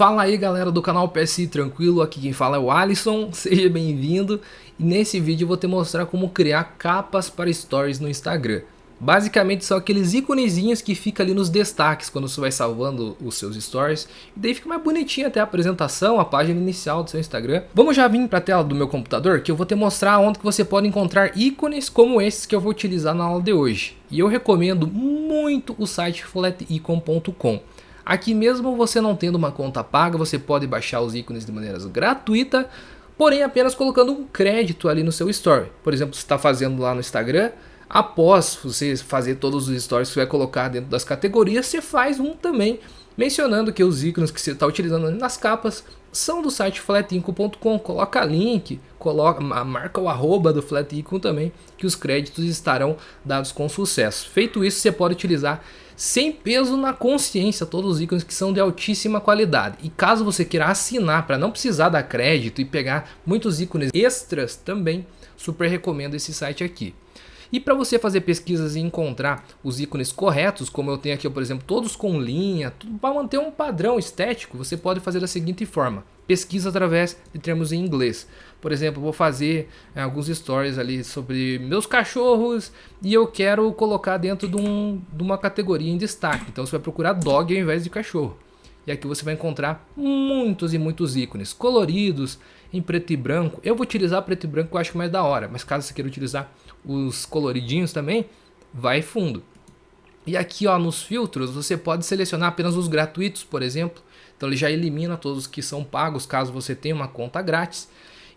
Fala aí galera do canal PSI Tranquilo, aqui quem fala é o Alisson, seja bem-vindo. E nesse vídeo eu vou te mostrar como criar capas para stories no Instagram. Basicamente são aqueles íconezinhos que ficam ali nos destaques quando você vai salvando os seus stories. E daí fica mais bonitinho até a apresentação, a página inicial do seu Instagram. Vamos já vir para a tela do meu computador que eu vou te mostrar onde que você pode encontrar ícones como esses que eu vou utilizar na aula de hoje. E eu recomendo muito o site flaticon.com. Aqui mesmo você não tendo uma conta paga, você pode baixar os ícones de maneira gratuita, porém apenas colocando um crédito ali no seu story. Por exemplo, você está fazendo lá no Instagram, após você fazer todos os stories que você vai colocar dentro das categorias, você faz um também, mencionando que os ícones que você está utilizando nas capas são do site flaticon.com. Coloca link, marca o arroba do Flaticon também, que os créditos estarão dados com sucesso. Feito isso, você pode utilizar sem peso na consciência todos os ícones que são de altíssima qualidade. E caso você queira assinar para não precisar dar crédito e pegar muitos ícones extras também, super recomendo esse site aqui. E para você fazer pesquisas e encontrar os ícones corretos, como eu tenho aqui, por exemplo, todos com linha, para manter um padrão estético, você pode fazer da seguinte forma: pesquisa através de termos em inglês. Por exemplo, vou fazer alguns stories ali sobre meus cachorros e eu quero colocar dentro de uma categoria em destaque. Então você vai procurar dog ao invés de cachorro. E aqui você vai encontrar muitos e muitos ícones coloridos, em preto e branco. Eu vou utilizar preto e branco, que eu acho mais da hora, mas caso você queira utilizar os coloridinhos também, vai fundo. E aqui ó, nos filtros você pode selecionar apenas os gratuitos, por exemplo. Então ele já elimina todos os que são pagos, caso você tenha uma conta grátis.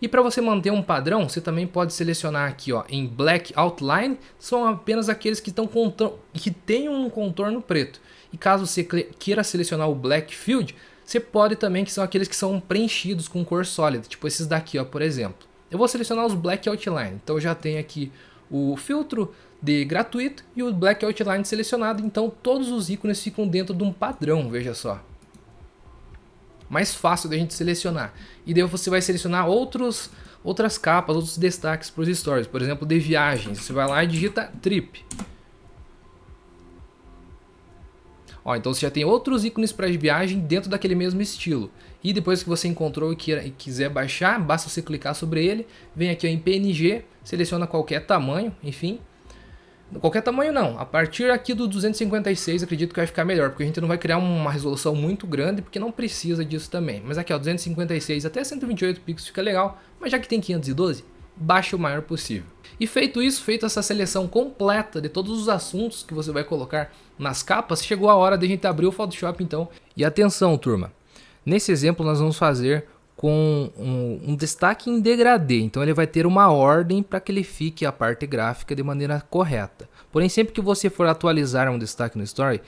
E para você manter um padrão, você também pode selecionar aqui ó, em Black Outline, são apenas aqueles que têm um contorno preto. E caso você queira selecionar o Black Field, você pode também, que são aqueles que são preenchidos com cor sólida, tipo esses daqui ó, por exemplo. Eu vou selecionar os Black Outline, então já tem aqui o filtro de gratuito e o Black Outline selecionado, então todos os ícones ficam dentro de um padrão, veja só. Mais fácil da gente selecionar. E daí você vai selecionar outras capas, outros destaques para os stories. Por exemplo, de viagens. Você vai lá e digita trip. Ó, então você já tem outros ícones para viagem dentro daquele mesmo estilo. E depois que você encontrou e quiser baixar, basta você clicar sobre ele. Vem aqui ó, em PNG, seleciona qualquer tamanho, enfim. Qualquer tamanho não, a partir aqui do 256 acredito que vai ficar melhor, porque a gente não vai criar uma resolução muito grande, porque não precisa disso também. Mas aqui ó, 256 até 128 pixels fica legal, mas já que tem 512, baixe o maior possível. E feito isso, feita essa seleção completa de todos os assuntos que você vai colocar nas capas, chegou a hora de a gente abrir o Photoshop então. E atenção turma, nesse exemplo nós vamos fazer com um destaque em degradê, então ele vai ter uma ordem para que ele fique a parte gráfica de maneira correta. Porém, sempre que você for atualizar um destaque no Story,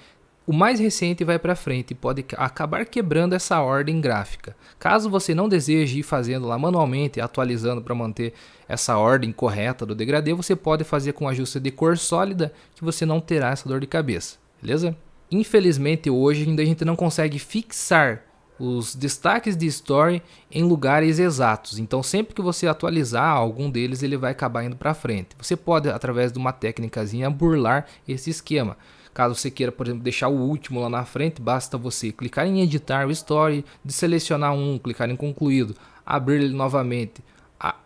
o mais recente vai para frente e pode acabar quebrando essa ordem gráfica. Caso você não deseje ir fazendo lá manualmente, atualizando para manter essa ordem correta do degradê, você pode fazer com ajuste de cor sólida, que você não terá essa dor de cabeça, beleza? Infelizmente hoje ainda a gente não consegue fixar os destaques de story em lugares exatos, então sempre que você atualizar algum deles ele vai acabar indo para frente. Você pode, através de uma técnicazinha, burlar esse esquema. Caso você queira, por exemplo, deixar o último lá na frente, basta você clicar em editar o story, selecionar um, clicar em concluído, abrir ele novamente,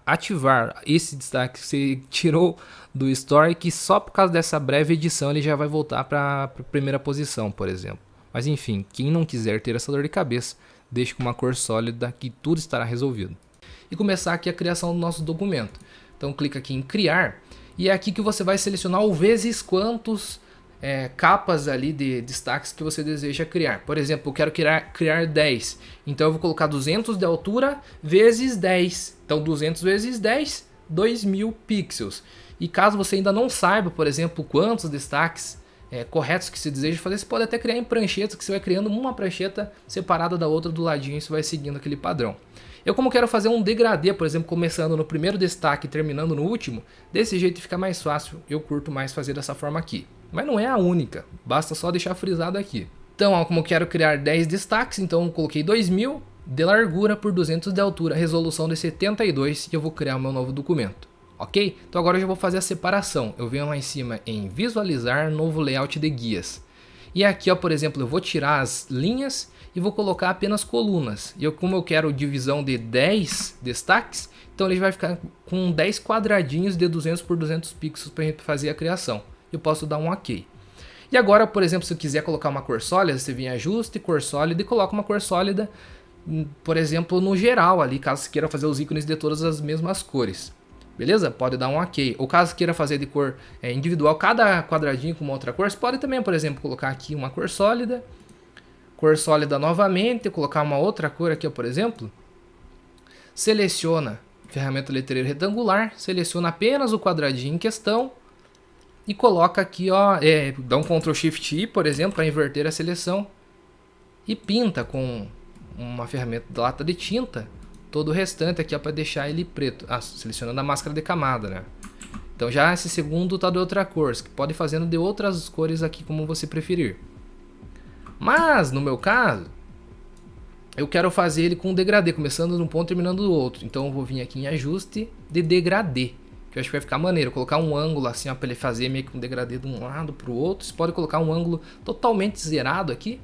ativar esse destaque que você tirou do story, que só por causa dessa breve edição ele já vai voltar para a primeira posição, por exemplo. Mas enfim, quem não quiser ter essa dor de cabeça, deixe com uma cor sólida que tudo estará resolvido. E começar aqui a criação do nosso documento. Então clica aqui em criar e é aqui que você vai selecionar o vezes quantos capas ali de destaques que você deseja criar. Por exemplo, eu quero criar 10, então eu vou colocar 200 de altura vezes 10. Então 200 vezes 10, 2000 pixels. E caso você ainda não saiba, por exemplo, quantos destaques corretos que você deseja fazer, você pode até criar em pranchetas, que você vai criando uma prancheta separada da outra do ladinho e você vai seguindo aquele padrão. Eu como quero fazer um degradê, por exemplo, começando no primeiro destaque e terminando no último, desse jeito fica mais fácil, eu curto mais fazer dessa forma aqui. Mas não é a única, basta só deixar frisado aqui. Então, ó, como eu quero criar 10 destaques, então eu coloquei 2000 de largura por 200 de altura, resolução de 72 e eu vou criar o meu novo documento. Ok? Então agora eu já vou fazer a separação. Eu venho lá em cima em visualizar novo layout de guias. E aqui, ó, por exemplo, eu vou tirar as linhas e vou colocar apenas colunas. E como eu quero divisão de 10 destaques, então ele vai ficar com 10 quadradinhos de 200 por 200 pixels para a gente fazer a criação. Eu posso dar um OK. E agora, por exemplo, se eu quiser colocar uma cor sólida, você vem em ajuste, cor sólida e coloca uma cor sólida, por exemplo, no geral ali, caso você queira fazer os ícones de todas as mesmas cores. Beleza? Pode dar um OK. Ou caso queira fazer de cor individual, cada quadradinho com uma outra cor, você pode também, por exemplo, colocar aqui uma cor sólida novamente, colocar uma outra cor aqui, por exemplo. Seleciona ferramenta letreiro retangular, seleciona apenas o quadradinho em questão e coloca aqui, ó, dá um Ctrl Shift I, por exemplo, para inverter a seleção e pinta com uma ferramenta de lata de tinta todo o restante aqui para deixar ele preto, selecionando a máscara de camada, né? Então já esse segundo tá de outra cor, você pode ir fazendo de outras cores aqui como você preferir. Mas no meu caso, eu quero fazer ele com degradê, começando num ponto e terminando no outro. Então eu vou vir aqui em ajuste de degradê, que eu acho que vai ficar maneiro. Colocar um ângulo assim, ó, para ele fazer meio que um degradê de um lado para o outro. Você pode colocar um ângulo totalmente zerado aqui,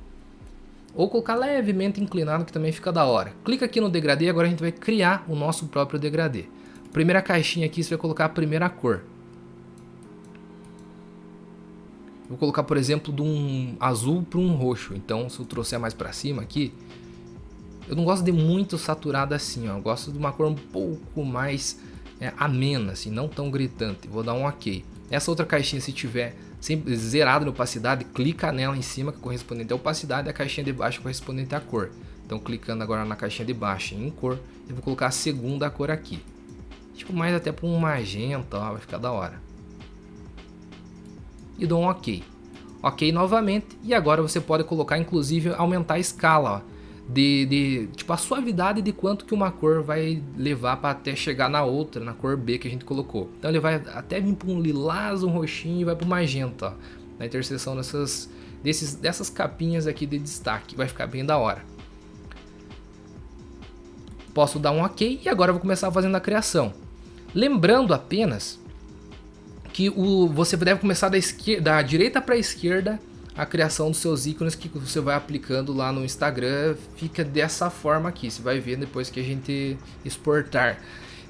ou colocar levemente inclinado, que também fica da hora. Clica aqui no degradê e agora a gente vai criar o nosso próprio degradê. Primeira caixinha aqui, você vai colocar a primeira cor. Vou colocar, por exemplo, de um azul para um roxo. Então, se eu trouxer mais para cima aqui, eu não gosto de muito saturado assim, ó. Eu gosto de uma cor um pouco mais amena, assim, não tão gritante. Vou dar um OK. Essa outra caixinha, se tiver sempre zerada na opacidade, clica nela em cima, que é correspondente à opacidade, e a caixinha de baixo correspondente à cor. Então, clicando agora na caixinha de baixo em cor, eu vou colocar a segunda cor aqui. Tipo, mais até para um magenta, ó, vai ficar da hora. E dou um OK. OK novamente. E agora você pode colocar, inclusive, aumentar a escala, ó, tipo a suavidade de quanto que uma cor vai levar para até chegar na outra, na cor B que a gente colocou. Então ele vai até vir para um lilás, um roxinho e vai para o magenta, ó, na interseção dessas capinhas aqui de destaque. Vai ficar bem da hora. Posso dar um OK e agora eu vou começar fazendo a criação. Lembrando apenas que você deve começar da direita para a esquerda a criação dos seus ícones que você vai aplicando lá no Instagram. Fica dessa forma aqui, você vai ver depois que a gente exportar.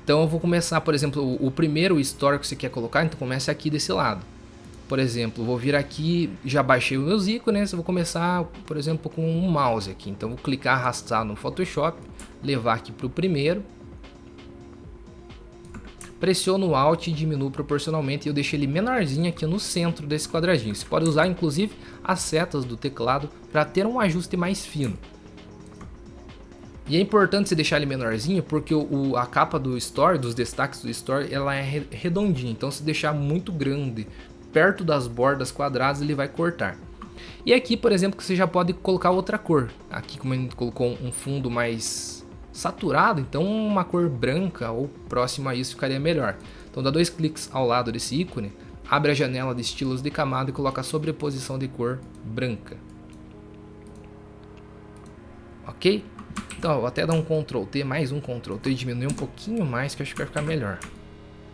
Então eu vou começar, por exemplo, o primeiro story que você quer colocar, então comece aqui desse lado. Por exemplo, vou vir aqui, já baixei os meus ícones, eu vou começar, por exemplo, com um mouse aqui. Então vou clicar, arrastar no Photoshop, levar aqui para o primeiro. Pressiono o Alt e diminuo proporcionalmente e eu deixo ele menorzinho aqui no centro desse quadradinho. Você pode usar inclusive as setas do teclado para ter um ajuste mais fino. E é importante você deixar ele menorzinho porque a capa do Story, dos destaques do Story, ela é redondinha. Então se deixar muito grande, perto das bordas quadradas, ele vai cortar. E aqui, por exemplo, que você já pode colocar outra cor. Aqui, como a gente colocou um fundo mais saturado, então uma cor branca ou próxima a isso ficaria melhor. Então dá 2 cliques ao lado desse ícone, abre a janela de estilos de camada e coloca a sobreposição de cor branca. Ok? Então eu vou até dar um Ctrl T, mais um Ctrl T e diminuir um pouquinho mais, que eu acho que vai ficar melhor.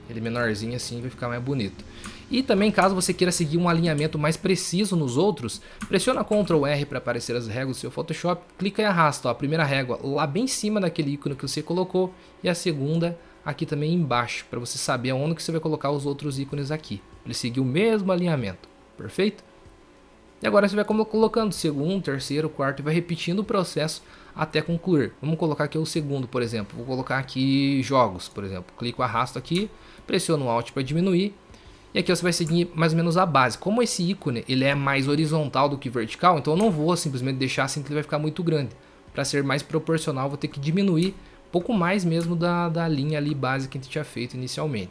Ele menorzinho assim vai ficar mais bonito. E também, caso você queira seguir um alinhamento mais preciso nos outros, pressiona Ctrl R para aparecer as réguas do seu Photoshop, clica e arrasta, ó, a primeira régua lá bem em cima daquele ícone que você colocou e a segunda aqui também embaixo, para você saber aonde que você vai colocar os outros ícones aqui, para ele seguir o mesmo alinhamento, perfeito? E agora você vai colocando segundo, terceiro, quarto e vai repetindo o processo até concluir. Vamos colocar aqui o segundo, por exemplo, vou colocar aqui jogos, por exemplo, clico, arrasto aqui, pressiono o Alt para diminuir. E aqui você vai seguir mais ou menos a base. Como esse ícone ele é mais horizontal do que vertical, então eu não vou simplesmente deixar assim que ele vai ficar muito grande. Para ser mais proporcional, vou ter que diminuir um pouco mais mesmo da linha ali base que a gente tinha feito inicialmente.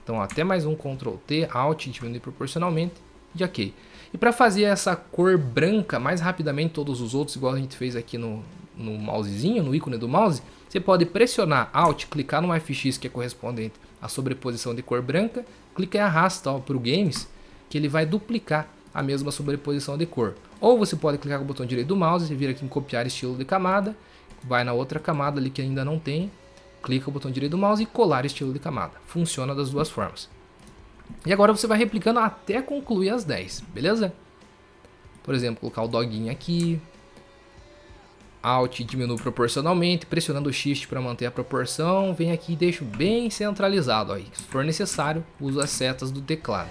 Então até mais um Ctrl T, Alt, diminuir proporcionalmente e OK. E para fazer essa cor branca mais rapidamente todos os outros, igual a gente fez aqui no mousezinho, no ícone do mouse, você pode pressionar Alt, clicar no FX que é correspondente à sobreposição de cor branca, clica e arrasta para o Games, que ele vai duplicar a mesma sobreposição de cor. Ou você pode clicar com o botão direito do mouse e vir aqui em copiar estilo de camada, vai na outra camada ali que ainda não tem, clica com o botão direito do mouse e colar estilo de camada. Funciona das duas formas. E agora você vai replicando até concluir as 10, beleza? Por exemplo, colocar o doguinho aqui, Alt e diminuo proporcionalmente, pressionando o Shift para manter a proporção, venho aqui e deixo bem centralizado. Ó, e se for necessário, uso as setas do teclado.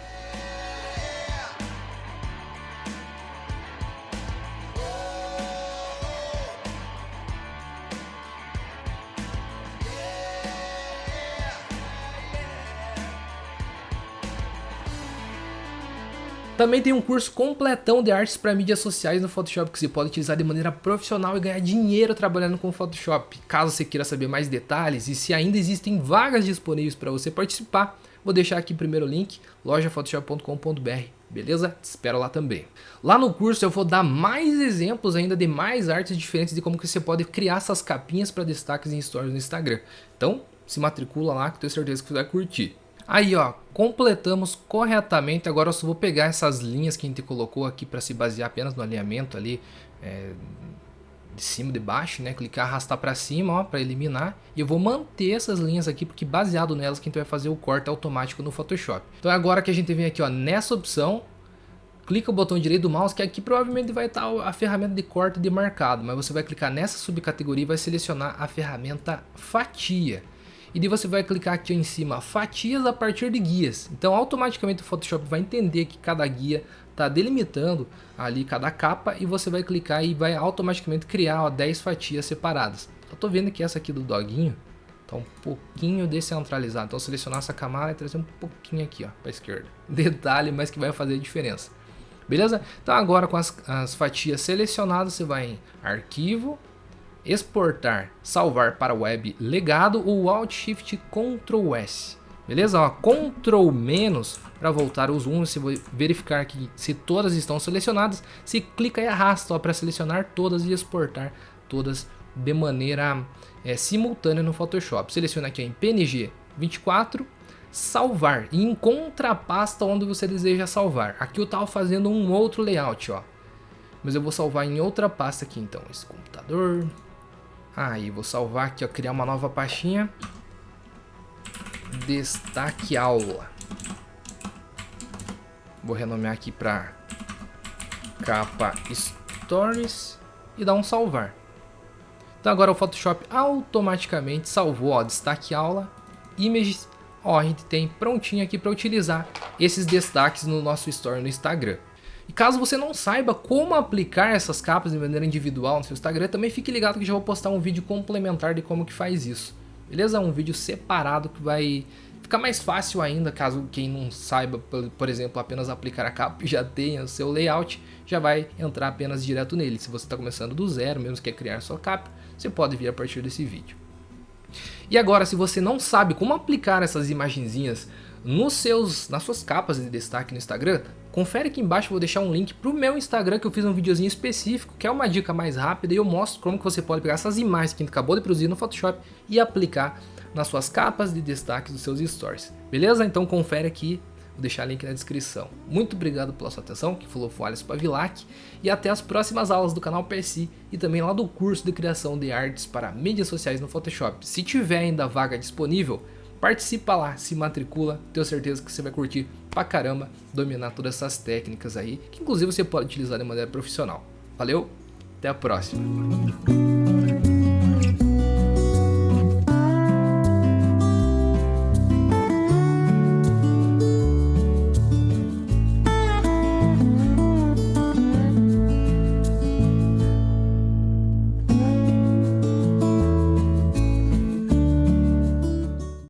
Também tem um curso completão de artes para mídias sociais no Photoshop que você pode utilizar de maneira profissional e ganhar dinheiro trabalhando com o Photoshop. Caso você queira saber mais detalhes e se ainda existem vagas disponíveis para você participar, vou deixar aqui primeiro o link, lojaphotoshop.com.br, beleza? Te espero lá também. Lá no curso eu vou dar mais exemplos ainda de mais artes diferentes de como que você pode criar essas capinhas para destaques em stories no Instagram. Então, se matricula lá que eu tenho certeza que você vai curtir. Aí ó, completamos corretamente. Agora eu só vou pegar essas linhas que a gente colocou aqui para se basear apenas no alinhamento ali de cima e de baixo, né? Clicar, arrastar para cima, ó, para eliminar. E eu vou manter essas linhas aqui porque baseado nelas que a gente vai fazer o corte automático no Photoshop. Então agora que a gente vem aqui ó, nessa opção, clica o botão direito do mouse, que aqui provavelmente vai estar a ferramenta de corte demarcado, mas você vai clicar nessa subcategoria e vai selecionar a ferramenta fatia. E daí você vai clicar aqui em cima, fatias a partir de guias. Então automaticamente o Photoshop vai entender que cada guia está delimitando ali cada capa e você vai clicar e vai automaticamente criar ó, 10 fatias separadas. Eu tô vendo que essa aqui do doguinho tá um pouquinho descentralizada. Então selecionar essa camada e trazer um pouquinho aqui ó, para a esquerda. Detalhe, mas que vai fazer a diferença. Beleza? Então agora com as fatias selecionadas você vai em arquivo, exportar, salvar para web legado ou Alt Shift Ctrl S. Beleza? Ó, Ctrl menos para voltar o zoom, se verificar aqui se todas estão selecionadas, se clica e arrasta para selecionar todas e exportar todas de maneira simultânea no Photoshop. Seleciona aqui em PNG 24, salvar e encontra a pasta onde você deseja salvar. Aqui eu estava fazendo um outro layout, ó, mas eu vou salvar em outra pasta aqui então, esse computador. Aí vou salvar aqui, ó, criar uma nova pastinha, destaque aula. Vou renomear aqui para capa stories e dar um salvar. Então agora o Photoshop automaticamente salvou, ó, destaque aula, images, ó, a gente tem prontinho aqui para utilizar esses destaques no nosso story no Instagram. E caso você não saiba como aplicar essas capas de maneira individual no seu Instagram, também fique ligado que já vou postar um vídeo complementar de como que faz isso. Beleza? Um vídeo separado que vai ficar mais fácil ainda, caso quem não saiba, por exemplo, apenas aplicar a capa e já tenha o seu layout, já vai entrar apenas direto nele. Se você está começando do zero, mesmo que quer criar sua capa, você pode vir a partir desse vídeo. E agora, se você não sabe como aplicar essas imagenzinhas nas suas capas de destaque no Instagram, confere aqui embaixo, vou deixar um link para o meu Instagram que eu fiz um videozinho específico, que é uma dica mais rápida e eu mostro como que você pode pegar essas imagens que a gente acabou de produzir no Photoshop e aplicar nas suas capas de destaque dos seus stories. Beleza? Então confere aqui, vou deixar o link na descrição. Muito obrigado pela sua atenção, que falou foi Alisson Pavilac, e até as próximas aulas do canal PSI e também lá do curso de criação de artes para mídias sociais no Photoshop. Se tiver ainda vaga disponível, participa lá, se matricula, tenho certeza que você vai curtir pra caramba dominar todas essas técnicas aí, que inclusive você pode utilizar de maneira profissional. Valeu, até a próxima!